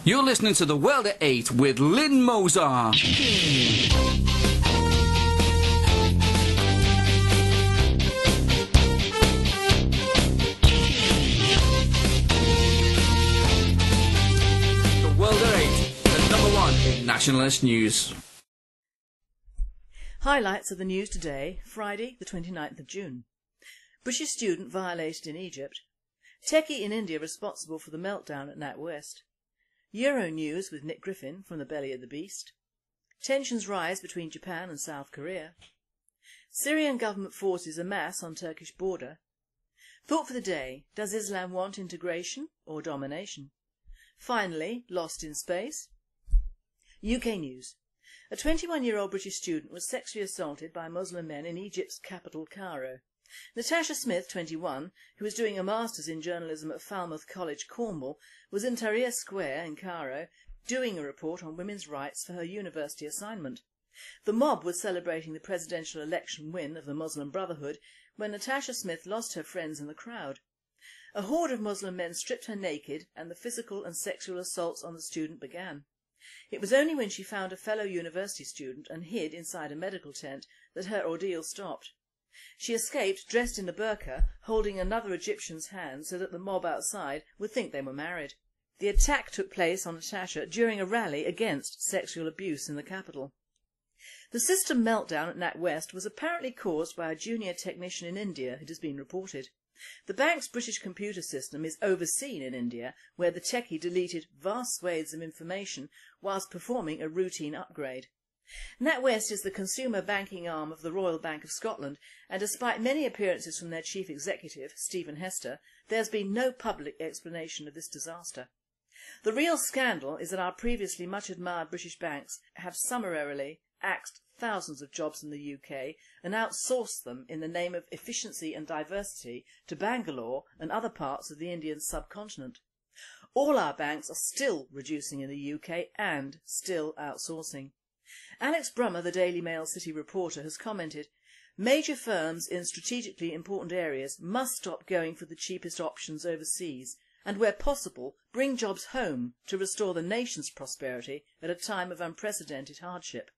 You're listening to The World at 8 with Lynn Mozart. The World at 8, the number one in nationalist news. Highlights of the news today, Friday the 29th of June. British student violated in Egypt. Techie in India responsible for the meltdown at NatWest. Euro news with Nick Griffin from the belly of the beast. Tensions rise between Japan and South Korea. Syrian government forces amass on Turkish border. Thought for the day, does Islam want integration or domination? Finally, lost in space. UK news. A 21-year-old British student was sexually assaulted by Muslim men in Egypt's capital Cairo. Natasha Smith, 21, who was doing a master's in journalism at Falmouth College, Cornwall, was in Tahrir Square in Cairo doing a report on women's rights for her university assignment. The mob was celebrating the presidential election win of the Muslim Brotherhood when Natasha Smith lost her friends in the crowd. A horde of Muslim men stripped her naked and the physical and sexual assaults on the student began. It was only when she found a fellow university student and hid inside a medical tent that her ordeal stopped. She escaped dressed in a burqa, holding another Egyptian's hand so that the mob outside would think they were married. The attack took place on Natasha during a rally against sexual abuse in the capital. The system meltdown at NatWest was apparently caused by a junior technician in India, it has been reported. The bank's British computer system is overseen in India, where the techie deleted vast swathes of information whilst performing a routine upgrade. NatWest is the consumer banking arm of the Royal Bank of Scotland, and despite many appearances from their chief executive, Stephen Hester, there has been no public explanation of this disaster. The real scandal is that our previously much admired British banks have summarily axed thousands of jobs in the UK and outsourced them in the name of efficiency and diversity to Bangalore and other parts of the Indian subcontinent. All our banks are still reducing in the UK and still outsourcing. Alex Brummer, the Daily Mail City reporter, has commented, "Major firms in strategically important areas must stop going for the cheapest options overseas and, where possible, bring jobs home to restore the nation's prosperity at a time of unprecedented hardship."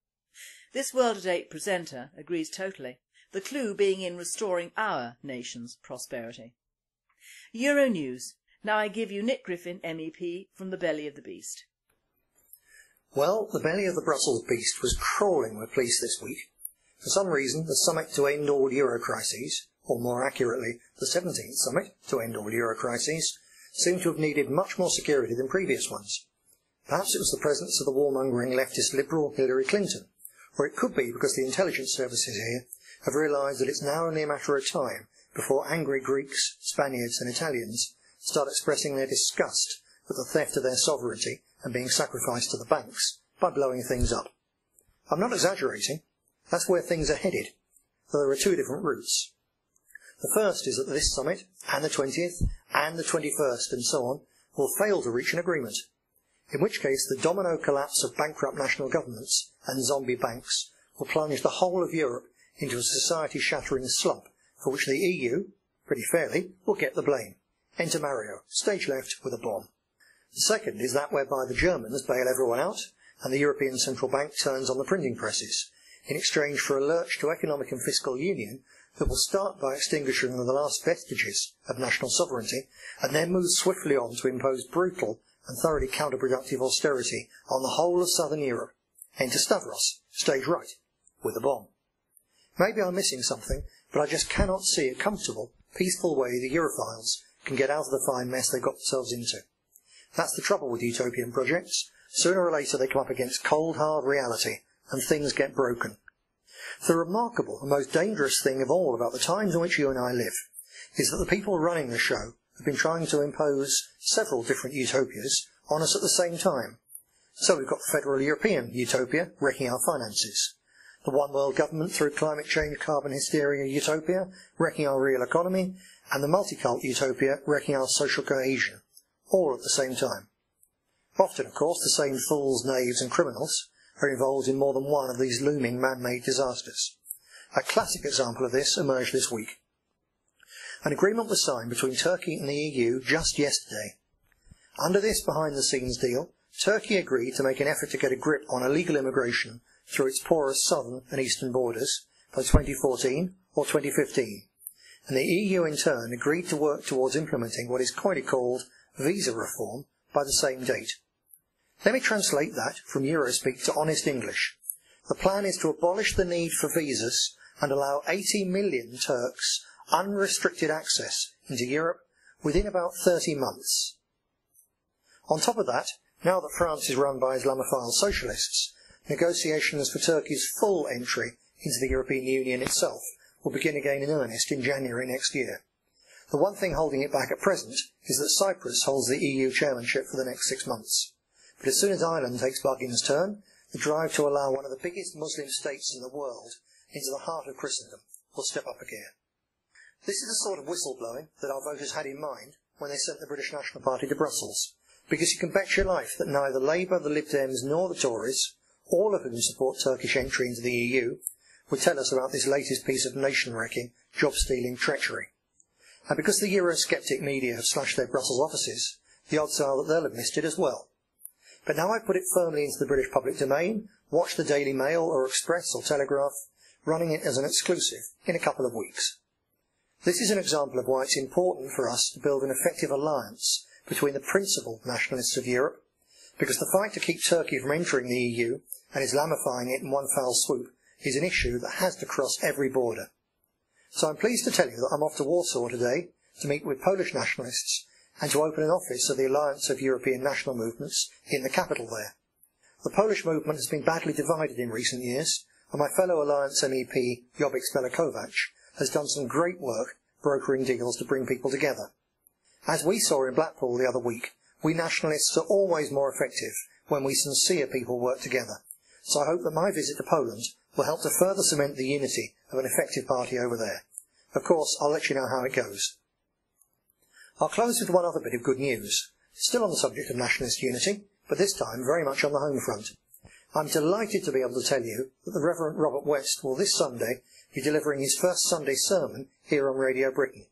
This World at 8 presenter agrees totally, the clue being in restoring our nation's prosperity. Euro news. Now I give you Nick Griffin, MEP, from the belly of the beast. Well, the belly of the Brussels beast was crawling with police this week. For some reason, the summit to end all Euro crises, or more accurately, the 17th summit to end all Euro crises, seemed to have needed much more security than previous ones. Perhaps it was the presence of the warmongering leftist liberal Hillary Clinton, or it could be because the intelligence services here have realised that it's now only a matter of time before angry Greeks, Spaniards and Italians start expressing their disgust at the theft of their sovereignty and being sacrificed to the banks by blowing things up. I'm not exaggerating. That's where things are headed, though there are two different routes. The first is that this summit, and the 20th, and the 21st, and so on, will fail to reach an agreement, in which case the domino collapse of bankrupt national governments and zombie banks will plunge the whole of Europe into a society-shattering slump for which the EU, pretty fairly, will get the blame. Enter Mario, stage left with a bomb. The second is that whereby the Germans bail everyone out and the European Central Bank turns on the printing presses in exchange for a lurch to economic and fiscal union that will start by extinguishing the last vestiges of national sovereignty and then move swiftly on to impose brutal and thoroughly counterproductive austerity on the whole of southern Europe. Enter Stavros, stage right, with a bomb. Maybe I'm missing something, but I just cannot see a comfortable, peaceful way the Europhiles can get out of the fine mess they got themselves into. That's the trouble with utopian projects. Sooner or later they come up against cold, hard reality, and things get broken. The remarkable and most dangerous thing of all about the times in which you and I live is that the people running the show have been trying to impose several different utopias on us at the same time. So we've got the federal European utopia wrecking our finances, the one world government through climate change, carbon hysteria utopia wrecking our real economy, and the multicult utopia wrecking our social cohesion, all at the same time. Often, of course, the same fools, knaves and criminals are involved in more than one of these looming man-made disasters. A classic example of this emerged this week. An agreement was signed between Turkey and the EU just yesterday. Under this behind-the-scenes deal, Turkey agreed to make an effort to get a grip on illegal immigration through its porous southern and eastern borders by 2014 or 2015, and the EU in turn agreed to work towards implementing what is commonly called visa reform by the same date. Let me translate that from Eurospeak to honest English. The plan is to abolish the need for visas and allow 80 million Turks unrestricted access into Europe within about 30 months. On top of that, now that France is run by Islamophile socialists, negotiations for Turkey's full entry into the European Union itself will begin again in earnest in January next year. The one thing holding it back at present is that Cyprus holds the EU chairmanship for the next 6 months. But as soon as Ireland takes bargain's turn, the drive to allow one of the biggest Muslim states in the world into the heart of Christendom will step up a gear. This is the sort of whistleblowing that our voters had in mind when they sent the British National Party to Brussels, because you can bet your life that neither Labour, the Lib Dems nor the Tories, all of whom support Turkish entry into the EU, would tell us about this latest piece of nation-wrecking, job-stealing treachery. And because the Eurosceptic media have slashed their Brussels offices, the odds are that they'll have missed it as well. But now I put it firmly into the British public domain, watch the Daily Mail or Express or Telegraph, running it as an exclusive in a couple of weeks. This is an example of why it's important for us to build an effective alliance between the principal nationalists of Europe, because the fight to keep Turkey from entering the EU and Islamifying it in one foul swoop is an issue that has to cross every border. So I'm pleased to tell you that I'm off to Warsaw today to meet with Polish nationalists and to open an office of the Alliance of European National Movements in the capital there. The Polish movement has been badly divided in recent years, and my fellow Alliance MEP Jobbik Spelakovac has done some great work brokering deals to bring people together. As we saw in Blackpool the other week, we nationalists are always more effective when we sincere people work together. So I hope that my visit to Poland will help to further cement the unity of an effective party over there. Of course, I'll let you know how it goes. I'll close with one other bit of good news, still on the subject of nationalist unity, but this time very much on the home front. I'm delighted to be able to tell you that the Reverend Robert West will this Sunday be delivering his first Sunday sermon here on Radio Britain.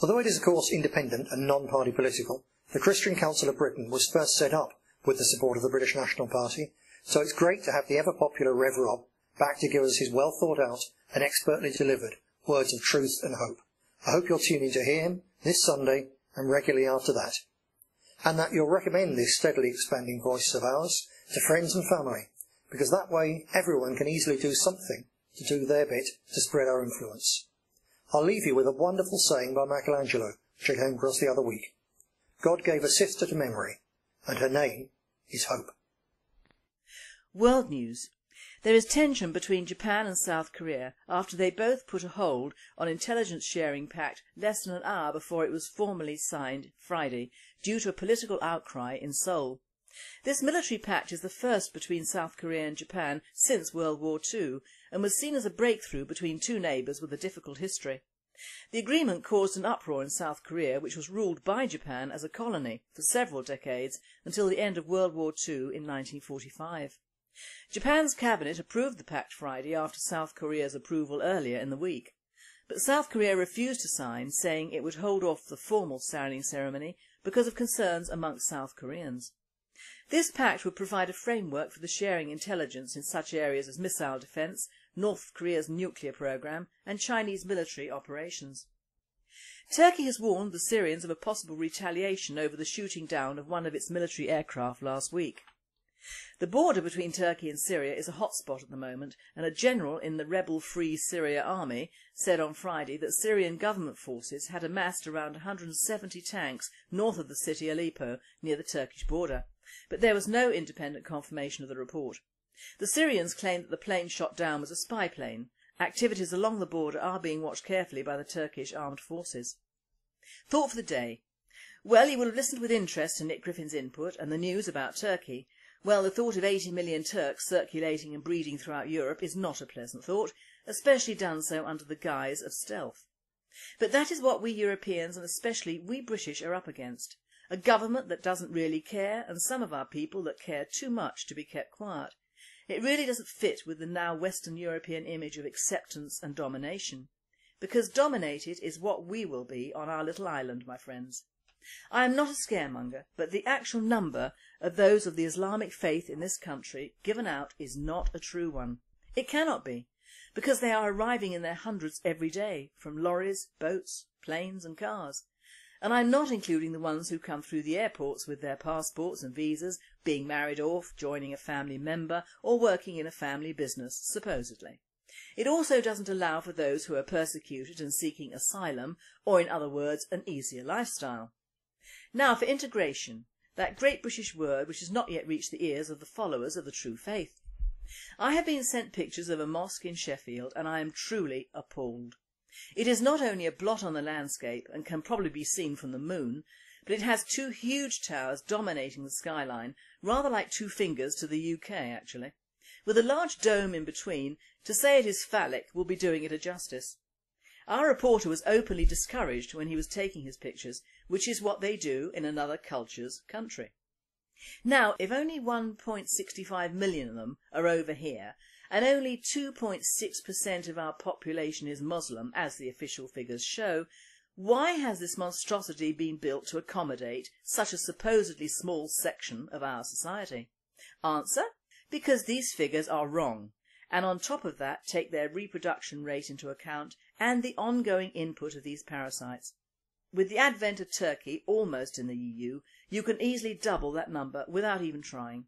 Although it is of course independent and non-party political, the Christian Council of Britain was first set up with the support of the British National Party, so it's great to have the ever-popular Rev Rob back to give us his well-thought-out and expertly delivered words of truth and hope. I hope you'll tune in to hear him this Sunday and regularly after that, and that you'll recommend this steadily expanding voice of ours to friends and family, because that way everyone can easily do something to do their bit to spread our influence. I'll leave you with a wonderful saying by Michelangelo, which I came across the other week. God gave a sister to memory, and her name is Hope. World news. There is tension between Japan and South Korea after they both put a hold on intelligence sharing pact less than an hour before it was formally signed Friday due to a political outcry in Seoul. This military pact is the first between South Korea and Japan since World War II and was seen as a breakthrough between two neighbours with a difficult history. The agreement caused an uproar in South Korea, which was ruled by Japan as a colony for several decades until the end of World War II in 1945. Japan's cabinet approved the pact Friday after South Korea's approval earlier in the week. But South Korea refused to sign, saying it would hold off the formal signing ceremony because of concerns amongst South Koreans. This pact would provide a framework for the sharing intelligence in such areas as missile defence, North Korea's nuclear programme and Chinese military operations. Turkey has warned the Syrians of a possible retaliation over the shooting down of one of its military aircraft last week. The border between Turkey and Syria is a hotspot at the moment, and a general in the rebel-free Syria army said on Friday that Syrian government forces had amassed around 170 tanks north of the city Aleppo near the Turkish border, but there was no independent confirmation of the report. The Syrians claimed that the plane shot down was a spy plane. Activities along the border are being watched carefully by the Turkish armed forces. Thought for the day. Well, you will have listened with interest to Nick Griffin's input and the news about Turkey. Well, the thought of 80 million Turks circulating and breeding throughout Europe is not a pleasant thought, especially done so under the guise of stealth. But that is what we Europeans and especially we British are up against. A government that doesn't really care and some of our people that care too much to be kept quiet. It really doesn't fit with the now Western European image of acceptance and domination. Because dominated is what we will be on our little island, my friends. I am not a scaremonger, but the actual number of those of the Islamic faith in this country given out is not a true one. It cannot be, because they are arriving in their hundreds every day from lorries, boats, planes and cars. And I'm not including the ones who come through the airports with their passports and visas, being married off, joining a family member or working in a family business, supposedly. It also doesn't allow for those who are persecuted and seeking asylum, or in other words, an easier lifestyle. Now for integration, that great British word which has not yet reached the ears of the followers of the true faith. I have been sent pictures of a mosque in Sheffield and I am truly appalled. It is not only a blot on the landscape and can probably be seen from the moon, but it has two huge towers dominating the skyline, rather like two fingers to the UK actually, with a large dome in between. To say it is phallic will be doing it a justice. Our reporter was openly discouraged when he was taking his pictures, which is what they do in another culture's country. Now, if only 1.65 million of them are over here, and only 2.6% of our population is Muslim, as the official figures show, why has this monstrosity been built to accommodate such a supposedly small section of our society? Answer: because these figures are wrong, and on top of that take their reproduction rate into account and the ongoing input of these parasites. With the advent of Turkey almost in the EU, you can easily double that number without even trying.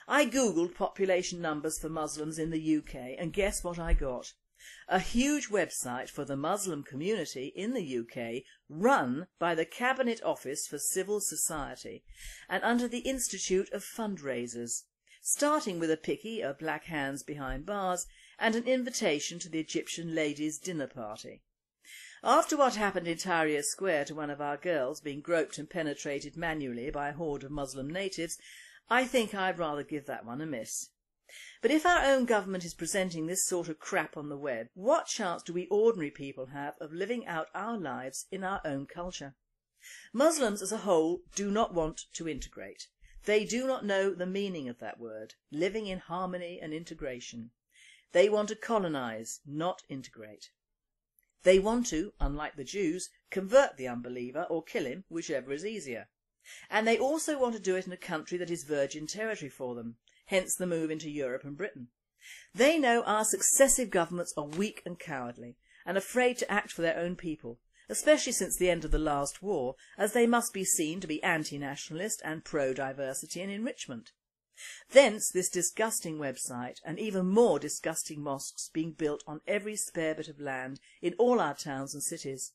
I googled population numbers for Muslims in the UK and guess what I got? A huge website for the Muslim community in the UK run by the Cabinet Office for Civil Society and under the Institute of Fundraisers, starting with a picky of black hands behind bars and an invitation to the Egyptian ladies' dinner party. After what happened in Tahrir Square to one of our girls being groped and penetrated manually by a horde of Muslim natives, I think I'd rather give that one a miss. But if our own government is presenting this sort of crap on the web, what chance do we ordinary people have of living out our lives in our own culture? Muslims as a whole do not want to integrate. They do not know the meaning of that word, living in harmony and integration. They want to colonise, not integrate. They want to, unlike the Jews, convert the unbeliever or kill him, whichever is easier. And they also want to do it in a country that is virgin territory for them, hence the move into Europe and Britain. They know our successive governments are weak and cowardly and afraid to act for their own people, especially since the end of the last war, as they must be seen to be anti-nationalist and pro-diversity and enrichment. Thence this disgusting website and even more disgusting mosques being built on every spare bit of land in all our towns and cities.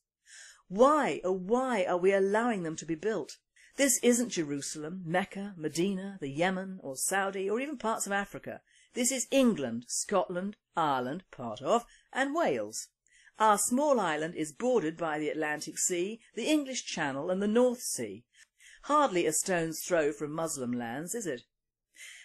Why, oh why are we allowing them to be built? This isn't Jerusalem, Mecca, Medina, the Yemen or Saudi or even parts of Africa. This is England, Scotland, Ireland, part of, and Wales. Our small island is bordered by the Atlantic Sea, the English Channel and the North Sea. Hardly a stone's throw from Muslim lands, is it?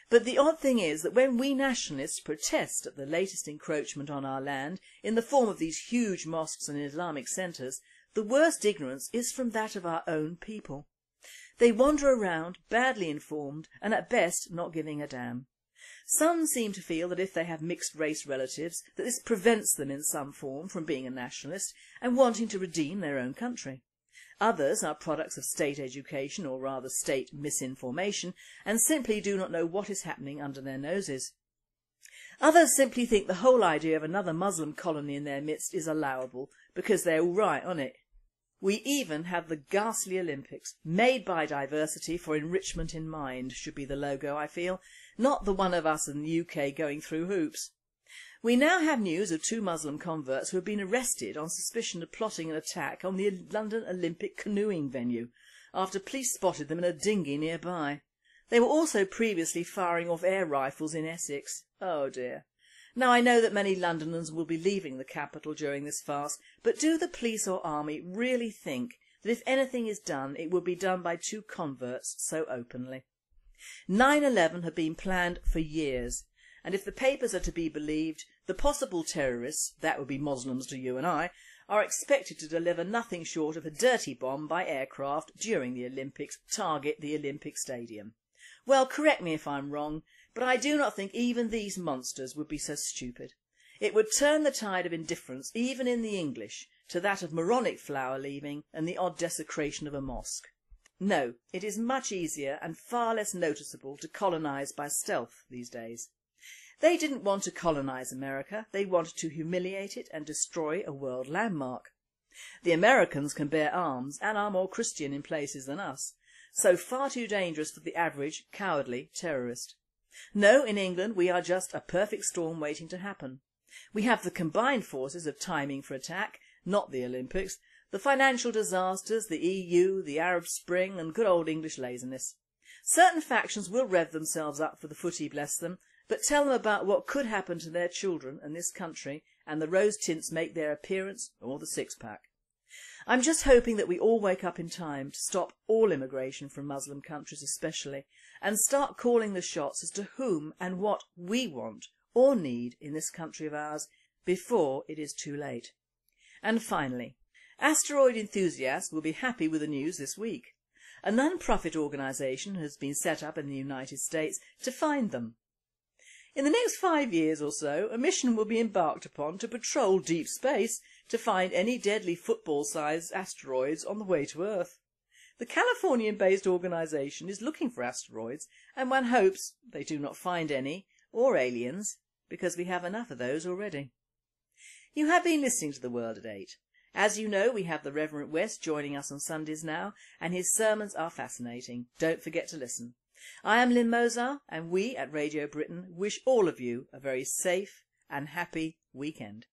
But the odd thing is that when we nationalists protest at the latest encroachment on our land in the form of these huge mosques and Islamic centres, the worst ignorance is from that of our own people. They wander around, badly informed and at best not giving a damn. Some seem to feel that if they have mixed race relatives that this prevents them in some form from being a nationalist and wanting to redeem their own country. Others are products of state education or rather state misinformation and simply do not know what is happening under their noses. Others simply think the whole idea of another Muslim colony in their midst is allowable because they're all right on it. We even have the ghastly Olympics, made by diversity for enrichment in mind, should be the logo I feel, not the one of us in the UK going through hoops. We now have news of 2 Muslim converts who have been arrested on suspicion of plotting an attack on the London Olympic canoeing venue after police spotted them in a dinghy nearby. They were also previously firing off air rifles in Essex. Oh dear. Now I know that many Londoners will be leaving the capital during this farce, but do the police or army really think that if anything is done it will be done by 2 converts so openly? 9/11 had been planned for years, and if the papers are to be believed, the possible terrorists, that would be Muslims to you and I, are expected to deliver nothing short of a dirty bomb by aircraft during the Olympics, target the Olympic Stadium. Well, correct me if I'm wrong, but I do not think even these monsters would be so stupid. It would turn the tide of indifference, even in the English, to that of moronic flower leaving and the odd desecration of a mosque. No, it is much easier and far less noticeable to colonise by stealth these days. They didn't want to colonise America, they wanted to humiliate it and destroy a world landmark. The Americans can bear arms and are more Christian in places than us, so far too dangerous for the average, cowardly terrorist. No, in England we are just a perfect storm waiting to happen. We have the combined forces of timing for attack, not the Olympics, the financial disasters, the EU, the Arab Spring and good old English laziness. Certain factions will rev themselves up for the footy, bless them, but tell them about what could happen to their children and this country and the rose tints make their appearance or the six-pack. I'm just hoping that we all wake up in time to stop all immigration from Muslim countries especially and start calling the shots as to whom and what we want or need in this country of ours before it is too late. And finally, asteroid enthusiasts will be happy with the news this week. A non-profit organisation has been set up in the United States to find them. In the next 5 years or so, a mission will be embarked upon to patrol deep space to find any deadly football-sized asteroids on the way to Earth. The Californian-based organisation is looking for asteroids and one hopes they do not find any, or aliens, because we have enough of those already. You have been listening to The World at 8. As you know, we have the Reverend West joining us on Sundays now, and his sermons are fascinating. Don't forget to listen. I am Lynn Mozart, and we at Radio Britain wish all of you a very safe and happy weekend.